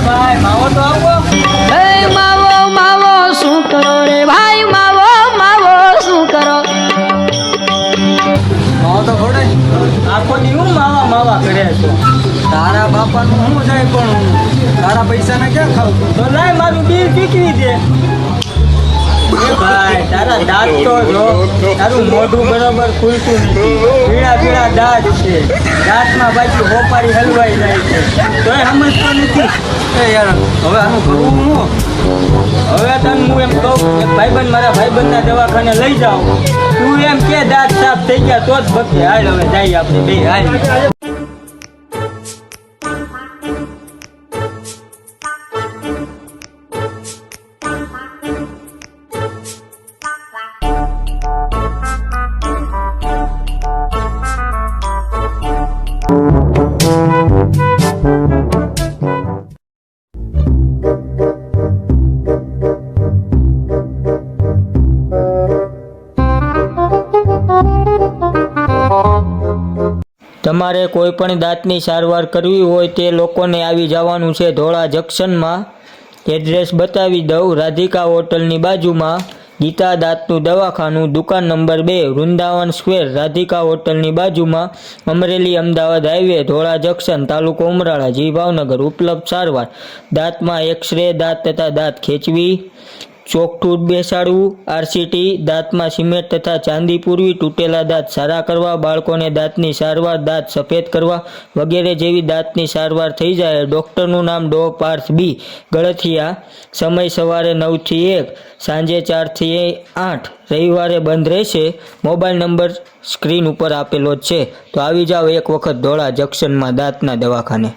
ભાઈ માવો તો આવો એ માવો માવો શું કરો રે ભાઈ માવો માવો શું કરો માવો તો ખવડે આખો દી હું માવા કરે છો તારા બાપાનું શું જાય પણ તારા પૈસા ને ક્યાં ખાવ તો લાય મારું બિલ પીકવી દે એ ભાઈ તારા દાંત તો જો તારું મોઢું બરાબર ખુલતું નથી પીળા પીળા દાંત છે દાંતમાં બાજુ હોપારી હલવાઈ જાય છે તોય સમજતો નથી એ યાર હવે આનું કરવું હું હવે તને હું એમ કહું એક ભાઈબંધ મારા ભાઈબંધના દવાખાને લઈ જાઉં તું એમ કે દાંત સાફ થઈ ગયા તો જ ભક્તિ હાલ હવે જઈએ આપણે બે હાલ તમારે કોઈ પણ દાંતની સારવાર કરવી હોય તે લોકોને આવી જવાનું છે ધોળા જંકશનમાં. એડ્રેસ બતાવી દઉં. રાધિકા હોટલની બાજુમાં ગીતા દાંતનું દવાખાનું, દુકાન નંબર 2, વૃંદાવન સ્ક્વેર, રાધિકા હોટલની બાજુમાં, અમરેલી અમદાવાદ હાઈવે, ધોળા જંકશન, તાલુકો ઉમરાળા, જી ભાવનગર. ઉપલબ્ધ સારવાર: દાંતમાં એક્સરે, દાંત તથા દાંત ખેંચવી, ચોકઠું બેસાડવું, આરસીટી, દાંતમાં સિમેન્ટ તથા ચાંદી પૂરવી, તૂટેલા દાંત સારા કરવા, બાળકોને દાંતની સારવાર, દાંત સફેદ કરવા વગેરે જેવી દાંતની સારવાર થઈ જાય. ડૉક્ટરનું નામ ડો. પાર્થ બી ગળથિયા. સમય સવારે 9 થી 1, સાંજે 4 થી 8. રવિવારે બંધ રહેશે. મોબાઈલ નંબર સ્ક્રીન ઉપર આપેલો જ છે. તો આવી જાઓ એક વખત ધોળા જંકશનમાં દાંતના દવાખાને.